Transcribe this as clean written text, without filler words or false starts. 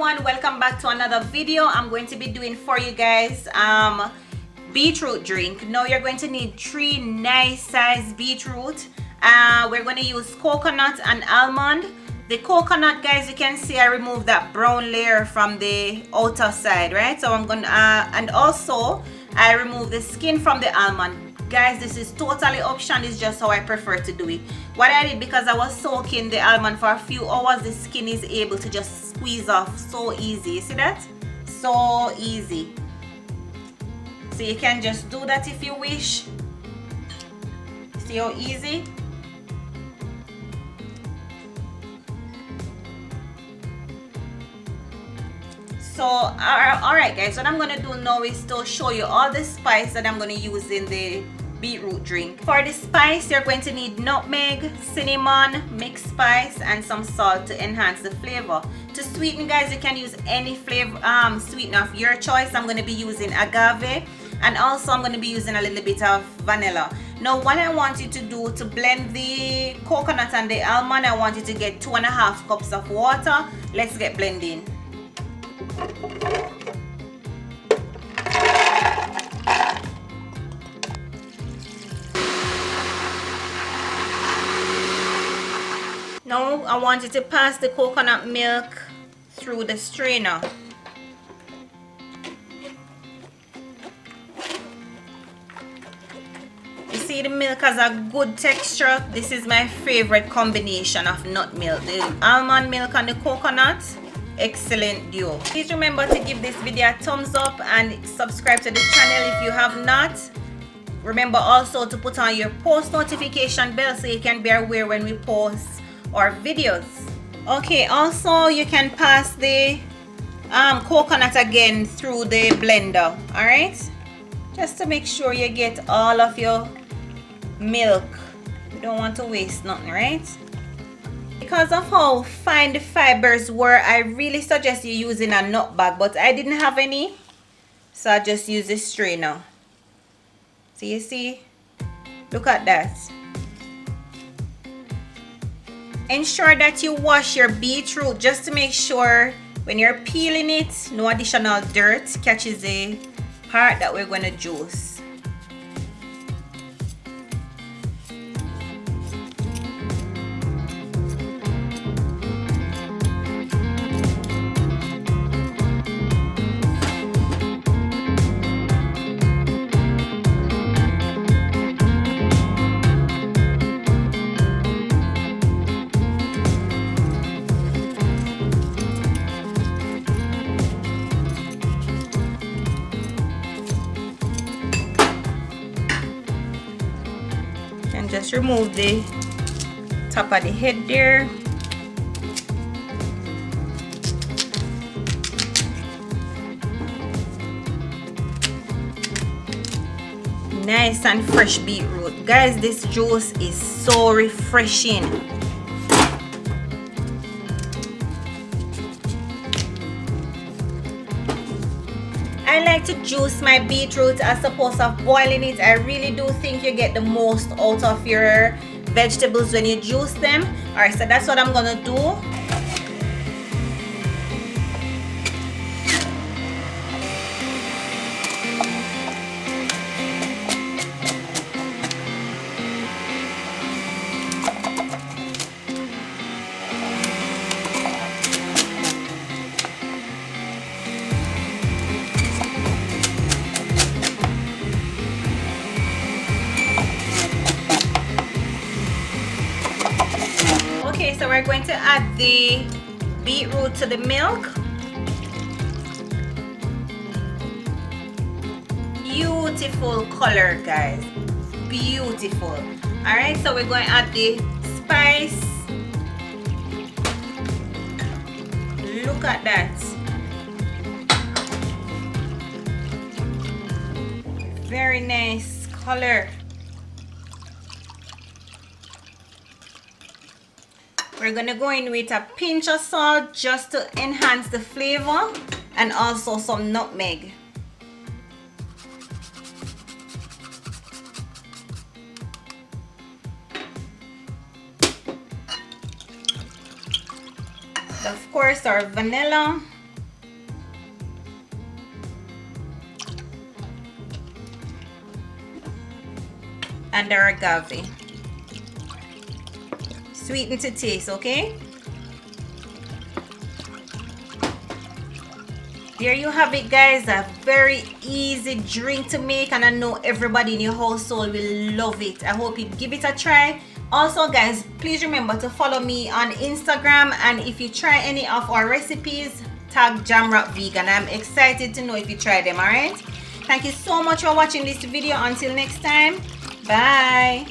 everyone, welcome back to another video. I'm going to be doing for you guys beetroot drink. Now you're going to need 3 nice size beetroot. We're going to use coconut and almond. The coconut, guys, you can see I removed that brown layer from the outer side, right? So I'm gonna and also I removed the skin from the almond. Guys, this is totally optional. It's just how I prefer to do it. What I did, because I was soaking the almond for a few hours, the skin is able to just squeeze off so easy. You see that? So easy. So you can just do that if you wish. See how easy? So alright guys, what I'm gonna do now is to show you all the spice that I'm gonna use in the beetroot drink. For the spice, you're going to need nutmeg, cinnamon, mixed spice, and some salt to enhance the flavor. To sweeten, guys, you can use any flavor sweetener of your choice. I'm going to be using agave, and also I'm going to be using a little bit of vanilla. Now what I want you to do to blend the coconut and the almond, I want you to get 2.5 cups of water. Let's get blending. Now I want you to pass the coconut milk through the strainer. You see the milk has a good texture. This is my favorite combination of nut milk. The almond milk and the coconut. Excellent duo. Please remember to give this video a thumbs up and subscribe to the channel if you have not. Remember also to put on your post notification bell so you can be aware when we post our videos. Okay, also you can pass the coconut again through the blender, all right, just to make sure you get all of your milk. You don't want to waste nothing, right? Because of how fine the fibers were, I really suggest you using a nut bag, but I didn't have any, so I just use this strainer. So you see, look at that. Ensure that you wash your beetroot just to make sure when you're peeling it, no additional dirt catches the part that we're going to juice. Just remove the top of the head there. Nice and fresh beetroot. Guys, this juice is so refreshing. I like to juice my beetroot as opposed to boiling it. I really do think you get the most out of your vegetables when you juice them. Alright, so that's what I'm gonna do. Okay, so we're going to add the beetroot to the milk. Beautiful color, guys. Beautiful. Alright, so we're going to add the spice. Look at that. Very nice color. We're gonna go in with a pinch of salt just to enhance the flavor, and also some nutmeg. Of course, our vanilla. and our agave. Sweeten to taste, okay? There you have it, guys. A very easy drink to make, and I know everybody in your household will love it. I hope you give it a try. Also, guys, please remember to follow me on Instagram, and if you try any of our recipes, tag Jamrock Vegan. I'm excited to know if you try them. All right, thank you so much for watching this video. Until next time, bye.